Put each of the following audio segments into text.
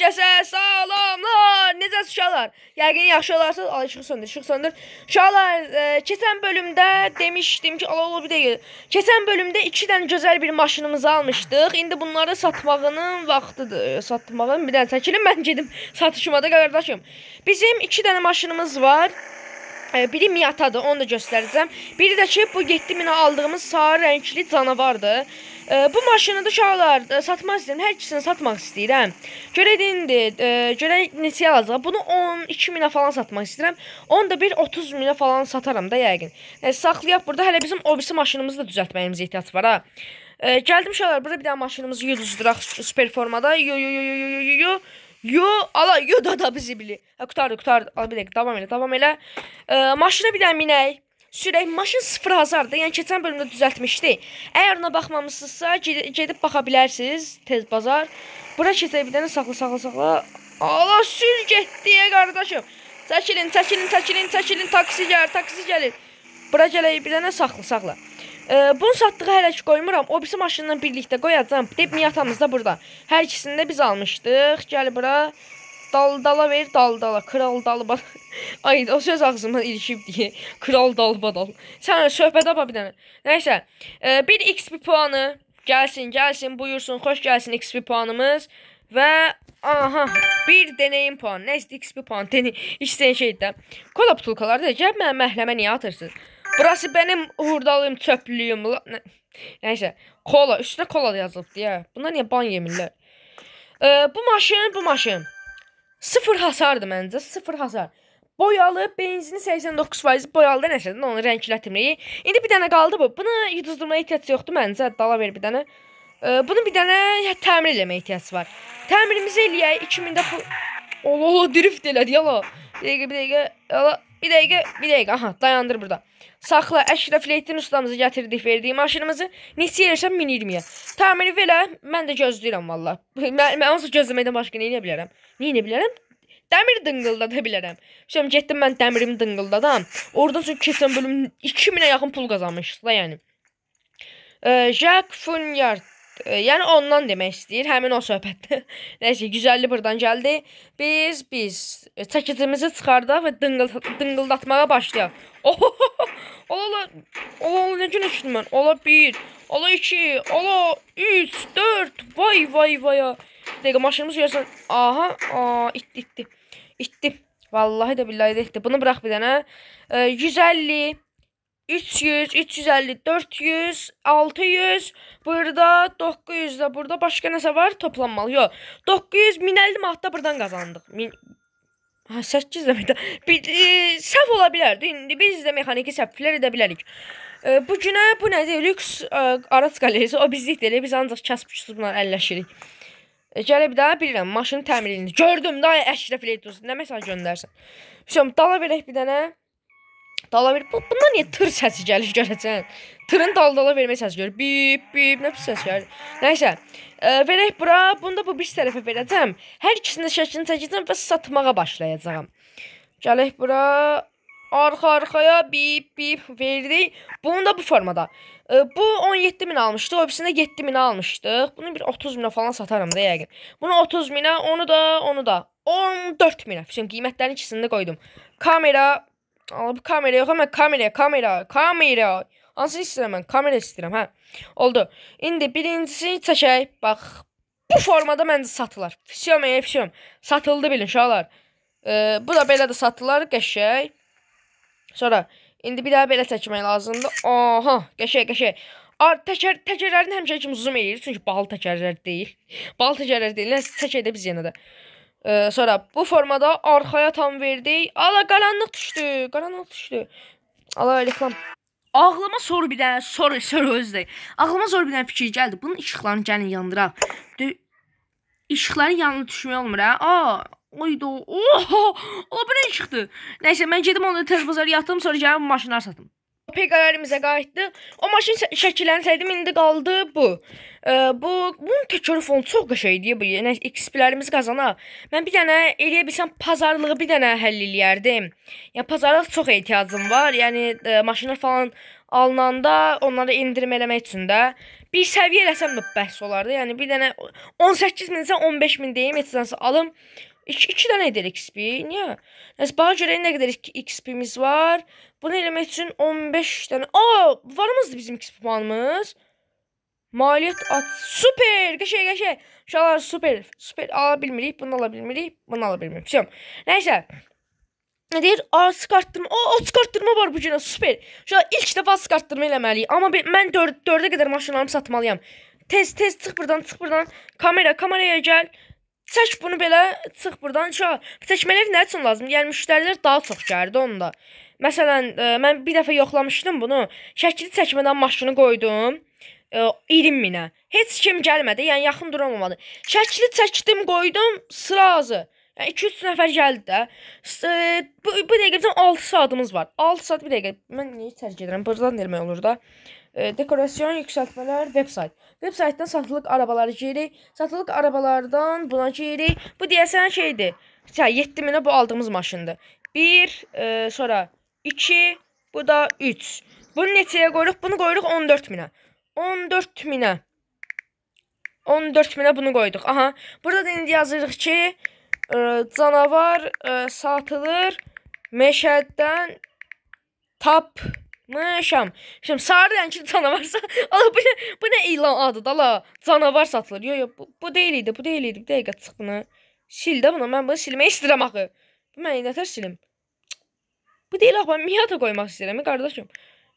Hər kəsə salamlar. Necəsiz uşaqlar? Yəqin yaxşı olarsınız. Al işıq söndür. Uşaqlar, keçən bölümdə demişdim ki, Allah bir dəqiqə. Keçən bölümdə 2 dənə gözəl bir maşınımızı almışdıq. İndi bunları satmağının vaxtıdır. Satmağın bir dənə çəkilin, mən gedim satışmada qardaşım. Bizim 2 dənə maşınımız var. Biri Miatadır, onu da göstərəcəm. Biri də ki, bu 7000'e aldığımız sarı rəngli canavardır. Bu maşını da uşaqlar satmaq istəyirəm. Hər ikisini satmaq istəyirəm. Görək indi, görək neçəyə alacaq. Bunu 12.000'e falan satmaq istəyirəm. Onu da bir 30.000'e falan sataram da yəqin. Saxlayaq burada. Hələ bizim o birisi maşınımızı da düzəltməyimizə ehtiyac var ha. Gəldim uşaqlar, burada bir dənə maşınımızı yuduzduraq süper formada. Yo da bizi bili. Qutardı. Al bir dəqiqə, davam elə. Maşına bir dənə minək. Sürək, maşın 0 hasardır. Yəni keçən bölümdə düzəltmişdi. Əgər ona baxmamısınızsa, gedib baxa bilərsiniz. Tez bazar. Bura keçək bir dənə saxla. Allah sür getdi qardaşım. Çəkilin. Taksi gəlir. Bura gələk bir dənə saxla. Bunu satdığı hələ ki qoymuram. O birisi maşınla birlikdə qoyacağım. Deyib Miatamız da burada. Hər ikisini də biz almışdıq. Gəl bura. Dala ver, dala. Kral dalba. Ay, o söz ağzımdan ilişib diye. Kral dalba. Sən söhbətə bax bir dənə. Nəysə, bir XP puanı gəlsin, buyursun, xoş gəlsin XP puanımız. Və aha, bir deneyim puanı. Nəysə, XP puanı, istəyən şeydir də. Kola butulkaları da gəl, mən məhləmə niyə atırsınız? Burası benim hurdalığım, çöplüyüm. Nəysə, kola, üstünə kola da yazılıb deyə. Bunlar niyə ban yemirlər? Bu maşın 0 hasardır məncə, 0 hasar. Boyalı, benzini 89% boyalı da nəsədir, onu rənglətimliyi. İndi bir dənə qaldı bu. Bunu yuduzdurmaya ehtiyac yoxdur məncə, dala ver bir dənə. Bunu bir dənə təmir eləməyə ehtiyac var. Təmirimizi eləyək, 2000'də pul... Allah, drift elədi, yala. Bir dəqiqə. Aha, dayandır burada. Saxla, Əşrəf Leytin ustamızı gətirdik, verdiyi maşınımızı. Neçə yerəşəm 1020'yə. Təmiri belə, mən də gözləyirəm valla. Mən onsuz gözləməkdən başqa nə bilərəm? Dəmir dıngıldada bilərəm. Şimdi getdim mən dəmirimi dıngıldadam. Oradan sonra keçən bölüm 2000'e yaxın pul qazanmışdı da yəni. Jack Funyard. Yəni ondan demək istəyir. Həmin o söhbətdir. Nəysə, güzəlli buradan gəldi. Biz çəkicimizi çıxardaq və dıngıldatmağa başlayaq. Ola, nə gün eşitdim mən? Ola 1, ola 2, ola 3, 4. Vay. Dəqiqə, maşınımız görsən. Aha, itdi. Vallahi da billahi də itdi. Bunu bırax bir dənə. 150, 300, 350, 400, 600, burada 900 da burada başqa nəsə var toplanmalı. Yox, 900, 1050 manatda buradan qazandıq. 8 deməkdə. Səhv ola bilərdi. İndi biz də mexaniki səhvlər edə bilərik. Bu günə bu nədir? Lüks araç qalerisi. O bizlik deyil. Biz ancaq kəsb-küsüz bunlar əlləşirik. Gələ bir daha bilirəm. Maşının təmirini gördüm. Daha Əşrəf Leytin nə məsaj göndərsən. Şimdi dala verək bir dənə. Dala ver. Bundan niyə tır səsi gəlir görəcəksən? Tırın dala vermək səsi gəlir. Bip, nə pis səs gəlir. Nəysə, verək bura. Bunu da bu bir tərəfə verəcəm. Hər ikisini şəklini çəkəcəm və satmağa başlayacağım. Gələk bura. Arxa-arxaya bip verdik. Bunu da bu formada. Bu 17.000 almışdı. O birisində 7.000 almışdıq. Bunu bir 30.000'e falan satarım da yəqin. Bunu 30.000'e, onu da 14.000'e. Şimdi qiymətlərin ikisini də qoydum. Kamera. Bu kamera yox ama kamera. Hansını istəyirəm mən? Kamera istəyirəm, hə. Oldu. İndi birincisi çəkək. Bax, bu formada məncə satılar. Füsiyom. Satıldı bilin uşaqlar. Bu da belə də satılar, qəşəng. Sonra indi bir daha belə çəkmək lazımdır. Aha, qəşəng. Təkərlərini həmişə kimi zoom eləyir. Çünki bahalı təkərlər deyil. Nəsə çəkək də biz yenə də. Sonra bu formada arxaya tam verdik. Ala, qaranlıq düşdü. Ala, reklam. Ağlıma soru bir dənə, Ağlıma soru bir dənə fikir gəldi. Bunun işıqlarını gəlin yandıraq. İşıqların yanına düşmək olmur, hə? Oydu. Oha! O bu nə işıqdır? Nəysə, mən gedim onu tez bazara yatdım, sonra gəlib maşınlar satım. Peyğəmbərimizə qayıtdı. O maşın şəkillərini səydim, indi qaldı bu. Bunun təkəri fonu çox qəşəngdir bu. Yəni XP-lərimiz qazanaq. Mən bir dənə eləyə bilsəm pazarlığı bir dənə həll eləyərdim. Yəni pazarlıq çox ehtiyacım var. Yəni maşınlar falan alınanda onları indirim eləmək üçün də bir səviyyə eləsəm də bəhs olardı. Yəni bir dənə 18.000-sə 15.000 deyim, etsinsə alım. 2 dənə edir XP. Niyə? Nəsə bağa görə nə qədər XP-miz var? Bunu eləmək üçün 15 dənə. Varımızdır bizim XP puanımız. Maliyet at. Super! Qəşəng. Uşaqlar super. Ala bilmirik, bunu ala bilmirik, bunu ala bilmirik. Nəysə. Nə deyir? Artıq artdırma. Artıq artdırma var bu günə. Super. Uşaqlar ilk dəfə artıq artdırma eləməliyik. Amma mən 4-ə qədər maşınlarımı satmalıyam. Tez çıx buradan. Kameraya gəl. Çək bunu belə, çıx buradan. Çəkmələr nə üçün lazım? Yəni müştərilər daha çox gəldi onda. Məsələn, mən bir dəfə yoxlamışdım bunu. Şəkili çəkmədən maşını qoydum. 20.000-ə. Heç kim gəlmədi, yəni yaxın duramamadı. Şəkili çəkdim, qoydum, sıra azı. Yəni 2-3 nəfər gəldi də. Bu dəqiqə bizim 6 saatımız var. 6 saat bir dəqiqə. Mən niyə tərk edirəm? Buradan demək olur da. Dekorasyon, yüksəltmələr, websayt. Websaytdan satılıq arabaları giyirik. Satılıq arabalardan buna giyirik. Bu deyəsən şeydir. 7.000-ə bu aldığımız maşındır. 1, sonra 2, bu da 3. Bunu neçəyə qoyuruq? Bunu qoyuruq 14.000-ə. 14.000'ə bunu qoyduq. Aha. Burada da indi yazırıq ki, canavar satılır meşədən tapmışam. Şimdi sarı rəngli canavarsa, bu nə ilan adıdır la? Canavar satılır. Yox, bu deyil idi. Bir dəqiqə çıx bunu. Sil də bunu. Mən bunu silmək istəyirəm axı. Bu mən nətər silim? Bu deyil axı. Mən Miata qoymaq istəyirəm qardaşım.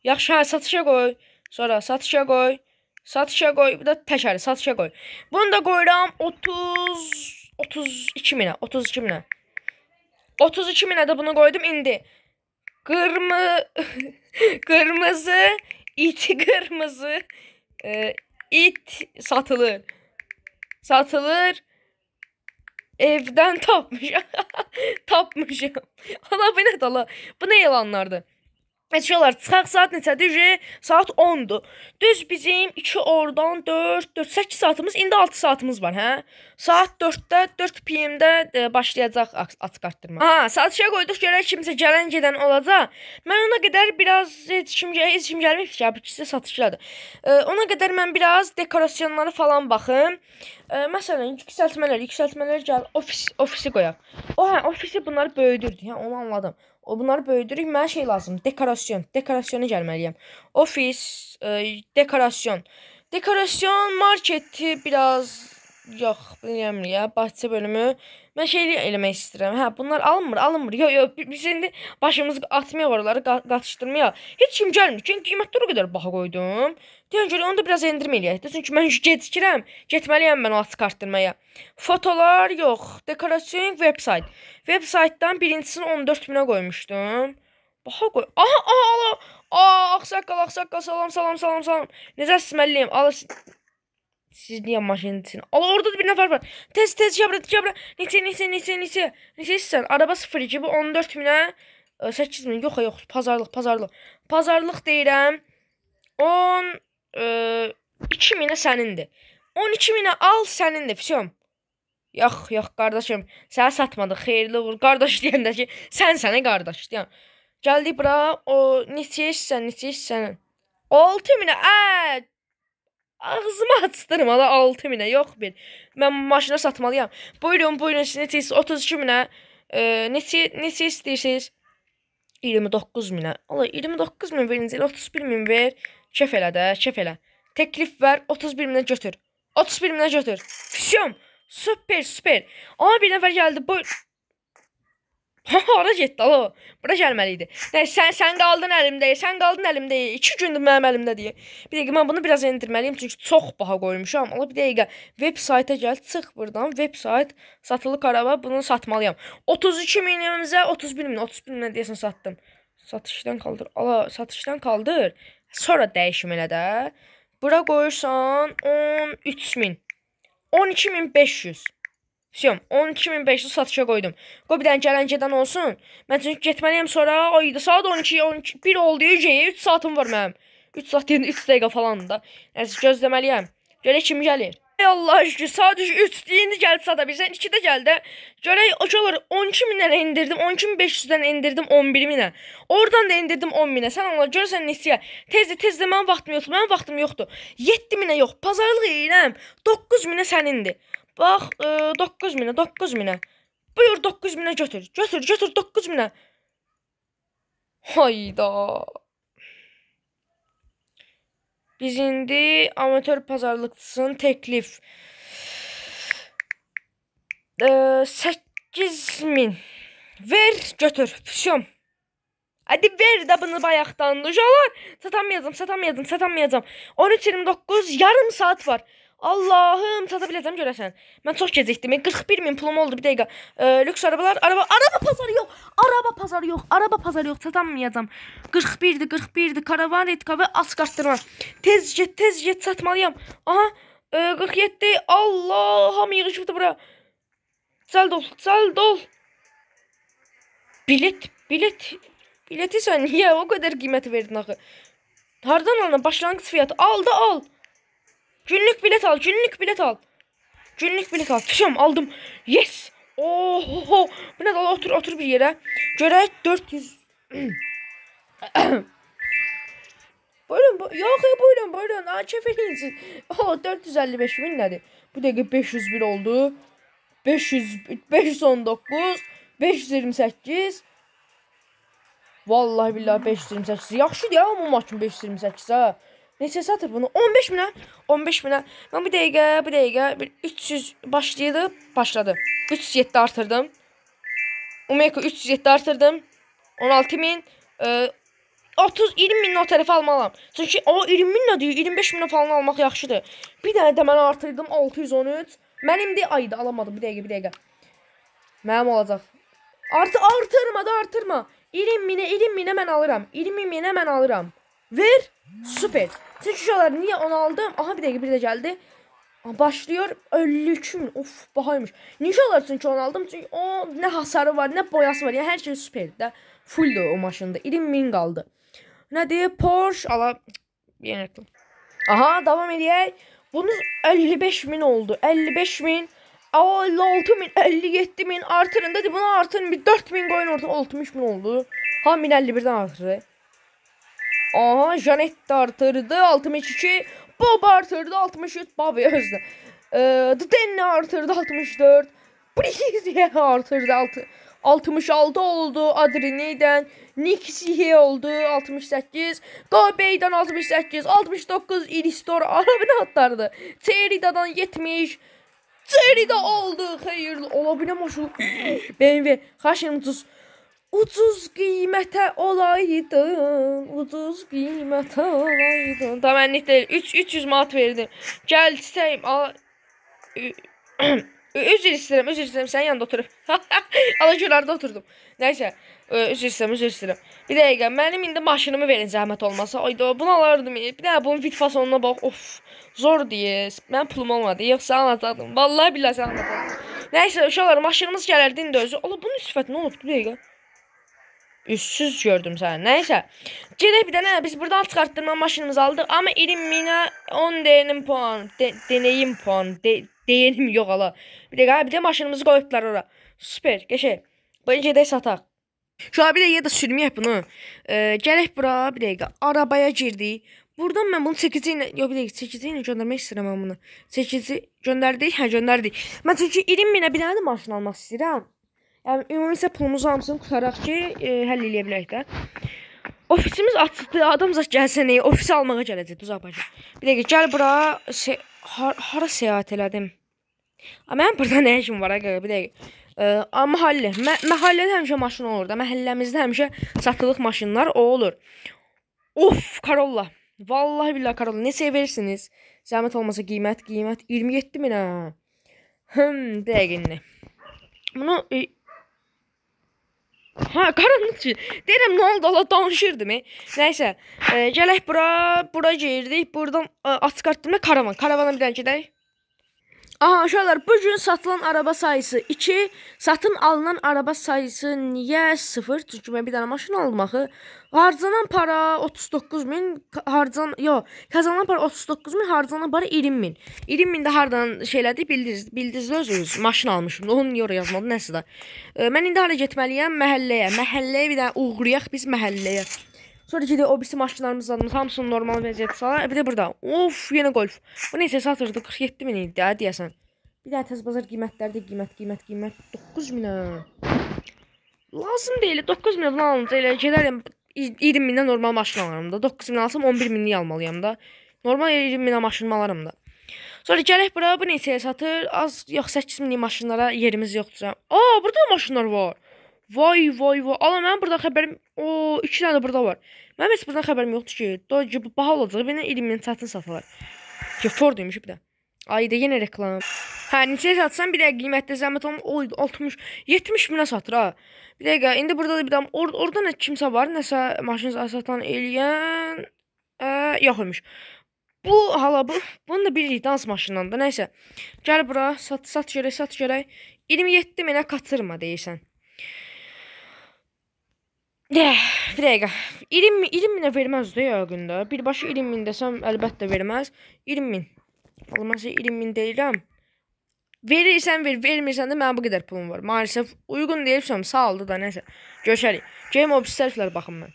Yaxşı, satışa qoy. Sonra satışa qoy. Bir də təkəri satışa qoy. Bunu da qoyuram 32.000'ə. 32.000'ə də bunu qoydum indi. Qırmızı it satılır. Evdən tapmışam. Ana bu nə dala? Bu nə elanlardır? Eşyalar çıxaq saat neçədir? Saat 10'dur. Düz bizim 2 oradan 4, 8 saatimiz, indi 6 saatimiz var, hə? Saat 4'də, 4 PM-də başlayacaq açıq artdırma. Ha, satışa qoyduq, görək kimsə gələn gedən olacaq. Mən ona qədər biraz heç kim gəlməyib ki, ikisi satışladır. Ona qədər mən biraz dekorasyonları falan baxım. Məsələn, yüksəltmələr gəl, ofisi qoyaq. Ofisi bunları böyüdürdü, hə, onu anladım. Bunları böyüdürük. Mənə şey lazım. Dekorasyona gəlməliyəm. Ofis, dekorasyon. Dekorasyon marketi biraz yox, bilmirəm ya, bahçe bölümü. Mən şeyli eləmək istəyirəm. Hə, bunlar alınmır. Yox, biz indi başımızı atmaya var onları, qatışdırmaya. Heç kim gəlmir. Çünki qiymətləri o qədər baha qoydum. Deyən görə onu da biraz endirmə eləyək. Çünki mən gecikirəm. Getməliyəm mən o açıq artdırmaya. Fotolar yox. Dekorasyon, websayt. Websaytdan birincisini 14.000'ə qoymuşdum. Baha qoy. Aha. Ağsaqqal, salam. Necə silməliyəm? Siz niyə maşinisin? Orada da bir nəfər var. Tez cabra. Neçə istəyirsən? Araba 02, bu 14.000'ə 8.000. Yox, Pazarlıq deyirəm. 12.000'ə sənindir. 12.000'ə al sənindir. Füsyon. Yox, qardaşım. Sənə satmadıq. Xeyirli olur. Qardaş deyəndə ki, sənə qardaş deyən. Gəldik bura. Neçə istəyirsən? 6.000'ə. Ağzımı açdırım. 6.000'ə. Yox bir. Mən maşına satmalıyam. Buyurun. Siz neçə istəyirsiniz? 32.000'ə. Neçə istəyirsiniz? 29.000'ə. 29.000 verinci. 31.000 ver. Kef elə. Təklif ver. 31.000'ə götür. 31.000'ə götür. Füsyon. Super. Ama bir nəfər gəldi. Buyur. Ora getdi. Bura gəlməliydi. Sən qaldın əlimdə. 2 gündür mənim əlimdədir. Bir dəqiqə mən bunu biraz endirməliyim çünki çox baha qoymuşam. Bir dəqiqə websayta gəl, çıx buradan. Websayt, satılıq araba, bunu satmalıyam. 32.000'imizə 31.000 deyəsən satdım. Satışdan qaldır. Sonra dəyişim elə də. Bura qoyursan 13.000. 12.500. 12.500 satışa qoydum. Qoy bir dənə gələn gedən olsun. Mən çünki getməliyəm sonra. Saat 12, 1 oldu. 3 saatim var mənim. 3 saat deyəndə 3 dəqiqə falan da. Nəsə gözləməliyəm. Görək kim gəlir. Allah şükür. Sadece 3 deyindi gəldi sata bilsən. 2 də gəldi. Görək ocaları 12.000-dən endirdim. 12.500-dən endirdim 11.000-ə. Oradan da endirdim 10.000-ə. Sən Allah görürsən neçəyə. Tezdə mənim vaxtım yoxdur. Mənim vaxtım yoxdur. 7.000-ə yox. Pazarlıq edirəm. 9.000-ə sənindir. Bax 9.000-ə. Buyur 9.000-ə götür. Götür 9.000-ə. Hayda. Biz indi amatör pazarlıqçısının təklif 8.000 ver götür. Füsyon. Hadi ver de bunu bayaqdan. Uşaqlar satamayacam. 13.29 yarım saat var. Allahım sata biləcəm görəsən. Mən çox gecikdim. 41.000 pulum oldu bir dəqiqə. Lüks arabalar, araba pazarı yox. Satamayacam. 41'di. Karavan retka və asqartdırma. Tez get satmalıyam. Aha, 47. Allah, hamı yığışıbdı bura. Sal dol. Bileti sən niyə o qədər qiyməti verdin axı? Hardan alın? Başlanğıc fiyatı. Al. Günlük bilet al. Tüşüm aldım. Yes. Oho. Bu ne dala otur bir yere. Görək 400. Buyurun. Çefelinsin. 455.000 nədir? Bu dəqiqə 501 oldu. 519. 528. Vallahi billahi 528. Yaxşıdır ya bu maçın 528 ha. Neyse satır bunu 15.000'ə. Ben bir dəqiqə 300 başladı. 307 artırdım. Umeka 307 artırdım. 16.000 20.000 o tərəfə almalıyam. Çünki o 20.000 deyir, 25.000 falan almaq yaxşıdır. Bir dənə də mən artırdım 613. Mənim də ayda alamadım. Bir dəqiqə. Mənim olacaq. Artırma. 20.000'ə mən alıram. Ver. Süper. Çünki uşaqlar niye onu aldım? Aha bir də gəldi. Başlıyor 53.000. Of bahaymış. Niyə uşaqlar çünki onu aldım? Çünki o nə hasarı var, nə boyası var. Yəni hər şey süperdir də. Fulldur o maşında. 20.000 qaldı. Nədir? Porsche ala. Yenətdim. Aha devam edək. Bunun 55.000 oldu. 55.000. 56.000, 57.000 artırın dedi. Bunu artırın bir 4.000 qoyun orta 60.000 oldu. Ha 1051'den artırdı. Aha Janet de artırdı 62. Bob artırdı 63. Bobby özde. Denny artırdı 64. Breezy artırdı 66 oldu. Adrini'den Nixie oldu 68. Gobey'den 68. 69 Ilistor arabını atlardı. Terida'dan 70. Terida oldu. Hayırlı olabilir maşallah. BMW kaçın ucuz qiymətə olaydın. Da mən net deyil. 300 manat verdim. Gəl istəyim. Üzr istəyirəm. Sənin yanında oturup. Alacılarda oturdum. Nəysə. Üzr istəyirəm. Bir dəqiqə. Mənim indi maşınımı verin zəhmət olmasa. Ayda bunu alardım. Bir də bunun fit fasonuna bax. Of. Zor diye. Mən pulum olmadı. Yoxsa anlatacaqdım. Vallahi billahi sən anlatacaqdım. Nəysə uşaqlar maşınımız gələrdi indi özü. Allah bunun sifəti nə olub? Bir dəqiqə. Üstsüz gördüm sen. Neyse. Gedək bir dənə biz buradan çıxartdırma maşınımızı aldıq. Amma 20.000'ə 10 deyenim puan. Deneyim puan. Deyenim yox ala. Bir də maşınımızı qoyublar ora. Süper. Geçək. Bunu gedək sataq. Şu an bir dəqiqə də sürməyək bunu. Gələk bura bir dəqiqə. Arabaya girdik. Buradan mən bunu 8-ci ilə, yox bir dəqiqə 8-ci ilə göndərmək istəyirəm mən bunu. 8-ci göndərdik. Hə göndərdik. Mən çünki 20.000'ə bir dənə də maşın almaq istəyirəm. Yəni ümumi isə pulumuzu hamısını tutaraq ki, həll eləyə bilək də. Ofisimiz açıldı. Adam zət gəlsə nəyə? Ofisi almağa gələcək. Düz apacaq. Bir dəqiqə gəl bura. Hara səyahət elədim? Mənim burada nə işim var? Bir dəqiqə. Mahallə. Məhəllədə həmişə maşın olur da. Məhəlləmizdə həmişə satılıq maşınlar o olur. Of, Corolla. Vallahi billahi Corolla. Neçəyə verirsiniz? Zəhmət olmasa qiymət 27.000 ha. Bir dəqiqə indi. Bunu ha karanlık için. Deyirəm nə oldu Allah danışırdım. Nəysə, gələk bura girdik. Buradan açıq artdırma karavana bir dənə gedək. Aha uşaqlar, bu gün satılan araba sayısı 2, satın alınan araba sayısı niyə 0? Çünki mən bir dənə maşın almağı, harcanan para 39.000, kazanan para 39.000, harcanan para 20.000. 20.000 də hardan şeylədi, bildiniz özünüz, maşın almışım. Onu niyə oraya yazmadı, nəsə də. Mən indi hara getməliyəm? Məhəlləyə bir dənə uğrayaq biz məhəlləyə. Sonra gedək o birisi maşınlarımızı alırıq, hamısını normal vəziyyətə salaq. Bir də burada. Of, yenə Golf. Bu neysə satırdı 47.000 idi də deyəsən. Bir də təz bazar qiymətlərdə qiymət 9.000-ə. Lazım deyil. 9.000-ə bunu alınca elə gedərəm 20.000-də normal maşın alaram da. 9.000 alsam 11.000-lik almalıyam da. Normal 20.000-ə maşınımı alaram da. Sonra gələk bura, bu neçəyə satır? Az yox 8.000-lik maşınlara yerimiz yoxdur. Aa, burada da maşınlar var. Vay. Ala mənim burada xəbərim, 2 dənə burada var. Mənim heç buradan xəbərim yoxdur ki, baha olacaq. Beni 20.000 satın satılar. Ki Ford demiş bir də. Ayda yenə reklam. Hə, neçəyə satsan bir dəqiqə qiymətdə zəhmət olma 60, 70.000-ə satır ha. Bir dəqiqə, indi burada da bir dəm orada nə kimsə var, nəsə maşın satan eləyən yox imiş. Bu hala bunu da bilirik dans maşınlandı. Nəysə. Gəl bura, sat görək. 27.000-ə qatırma deyirsən. Bir dəqiqə. 20.000-ə verməz də yəqin də. Birbaşa 20.000 desəm əlbəttə verməz. 20.000. Olmazsa 20.000 deyirəm. Verirsən ver, vermirsən də mənim bu qədər pulum var. Maalesef uyğun deyilsəm sağoldu da nəsə. Görüşərik. Game of Surf'lər baxım mən.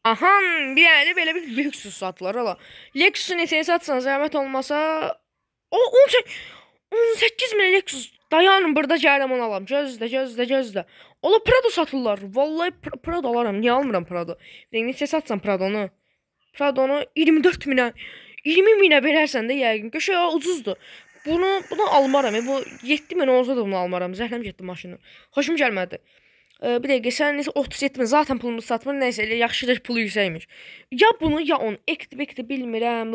Aha, bir dənə belə bir Lexus satdılar hala. Lexus'u neçəyə satsan zəhmət olmasa 18.000 Lexus. Dayanın burada gəlirəm onu alam. Gözlə. Ola Prado satırlar. Vallahi Prado alaram. Niyə almıram Prado? Neçə satsan Prado'nu? Prado'nu 24.000-ə, 20.000-ə verərsən də yəqin. Köşə ucuzdur. Bunu almaram. Bu 7.000 olsa da bunu almaram. Zəhləm getdi maşını. Xoşum gəlmədi. Bir dəqiqə, sən nəsə 37.000 zaten pulunu satmır. Nəysə elə yaxşıdır pulu yüksəkmiş. Ya bunu ya onu ekti bilmirəm.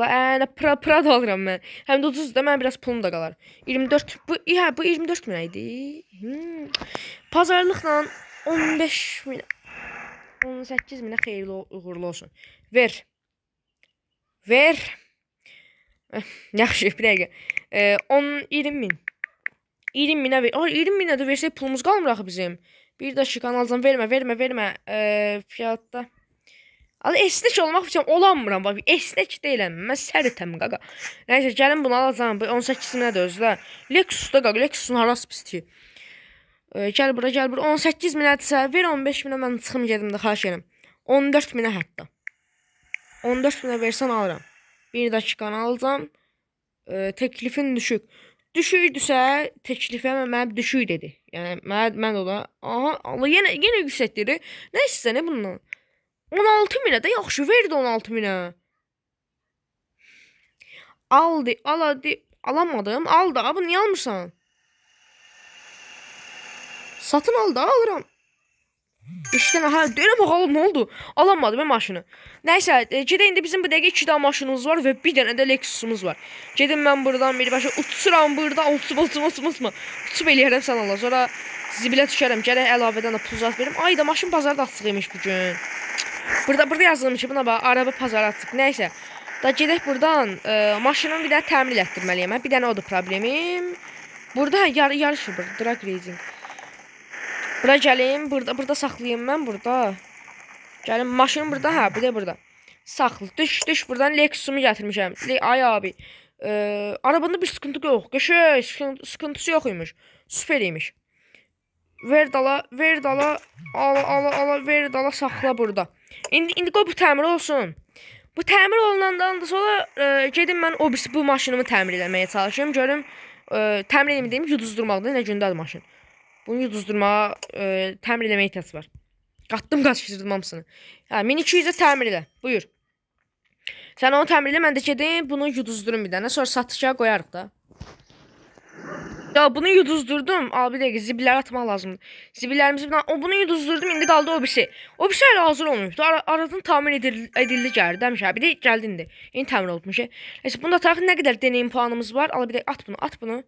Prado alıram mən. Həm də ucuzdur da mən biraz pulum da qalar. 24 bu 24.000 idi. Pazarlıqla 15.000 18.000-ə xeyirli uğurlu olsun. Ver. Yaxşı, bir dəqiqə. 20.000. 20.000-ə ver. 20.000-ə də versək pulumuz qalmır axı bizim. Bir dakiqanı alacam, vermə. Fiyatda. Esnek olmaq üçün olanmıram. Esnek deyiləm. Mən sərtəm qaqa. Nəysə, gəlin bunu alacam. 18.000-ə də özlə. Lexus'da qaqa. Lexus'un harası pisdir. Gəl bura. 18.000-ədirsə, ver 15.000-ə mən çıxım gedim də xahiş edirəm. 14.000-ə hətta. 14.000-ə versən alıram. Bir dakiqanı alacam. Təklifin düşük. Düşüydüsə təklifə mənim düşük dedi. Yəni mən ona Allah yenə yüksəkdir. Nə istəsən bundan? 16.000-ə də yaxşı verdi 16.000-ə. Alamadım. Al da. Bunu niyə almırsan? Satın al da alıram. İşte deyirəm bakalım nə oldu? Alamadım maşını. Nəysə, gedək indi bizim bu dəqiqə 2 dənə maşınımız var və bir dənə də Lexus'umuz var. Gedim mən buradan birbaşa uçuram burada. Uçub eləyərəm sən Allah. Sonra zibilə düşərəm. Gələk əlavədən də pul zat verim. Ay da maşın bazarda açıq bu gün. Burada yazılmış ki, buna bax, araba pazarı açıq. Nəysə. Da gedək buradan maşının bir dənə təmir etdirməliyəm. Bir dənə odur problemim. Burada yarış var. Drag racing. Bura gəlim, burada saxlayayım mən burada. Gəlim, maşın burada, bir də burada. Saxlı, düş buradan Lexus'umu gətirmişəm. Ay abi, arabanda bir sıkıntı yox. Qəşəng, sıkıntısı yox imiş. Süper imiş. Ver dala, ala, ver dala, saxla burada. İndi qoy bu təmir olsun. Bu təmir olunandan da sonra gedim mən bu maşınımı təmir eləməyə çalışıyorum. Görüm, təmir eləməyim deyim, yuduzdurmaqda nə gündədir maşın. Bunu yuduzdurmağa təmir eləməyə ehtiyac var. Qatdım qaçışdırdım hamısını. 1200-ə təmir elə. Buyur. Sən onu təmir elə, mən də gedim, bunu yuduzdurum bir dənə. Sonra satışa qoyarıq da. Ya bunu yuduzdurdum. Bir dəqiqə, zibilləri atmaq lazımdır. Zibillərimizi bunu yuduzdurdum, indi qaldı o birisi. O birisi hələ hazır olmayıbdı. Aradan tamir edildi gəldi demişəm. Bir də gəldi indi. Yeni təmir olubmuş. Nəysə, bunda tarix nə qədər deneyim puanımız var? Bir dəqiqə, at bunu.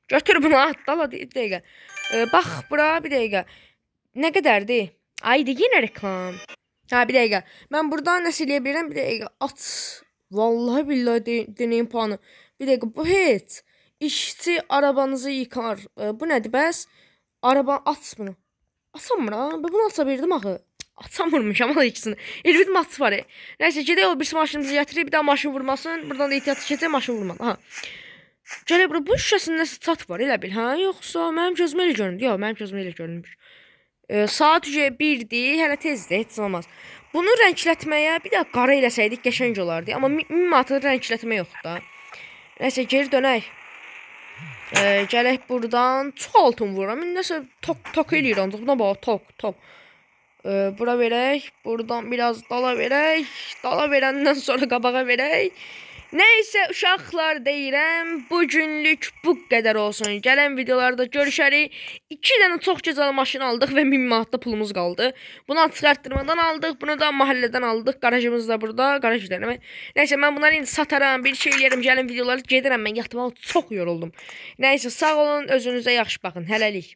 Götür bunu, at. Dala, bir dəqiqə. Bax, bura, bir dəqiqə. Nə qədərdir? Ayda, yenə reklam. Bir dəqiqə. Mən buradan nəsə eləyə bilirəm? Bir dəqiqə, at. Vallahi billahi deneyim puanı. Bir dəqiqə, bu heç. İşçi arabanızı yıkar. Bu nədir bəs? Araba aç bunu. Açamır ha. Ben bunu aça bildim axı. Açamırmışam ama ikisini. Elbet matı var. Neyse gedək o birisi maşınımızı gətirib bir daha maşın vurmasın. Buradan da ehtiyatlı keçək maşın vurmadı. Ha. Gələk bura bu şüşəsində nəsə tat var elə bil. Hə, yoxsa mənim gözümə elə göründü. Yox, mənim gözümə elə görünmüş. Saat 1-dir, hələ tezdir, heç olmaz. Bunu rənglətməyə bir də qara eləsəydik qəşəng olardı. Amma 1000 manatı rənglətmə yoxdur da. Nəysə geri dönək. Gələk buradan çox altın vururam. Nəsə tok eləyir ancaq. Buna bax, tok. Bura verək. Buradan biraz dala verək. Dala verəndən sonra qabağa verək. Neyse uşaqlar deyirəm, bugünlük bu qədər olsun. Gələn videolarda görüşərik. 2 dənə çox gözəl maşın aldıq və 1000 manatda pulumuz qaldı. Bunu açıq arttırmadan aldıq, bunu da mahəllədən aldıq. Qarajımız da burada, qaraj deyirəm. Neyse mən bunları indi sataram, bir şey eləyərəm, gələn videoları gedirəm. Mən yatmağa çox yoruldum. Neyse sağ olun, özünüzə yaxşı baxın. Hələlik.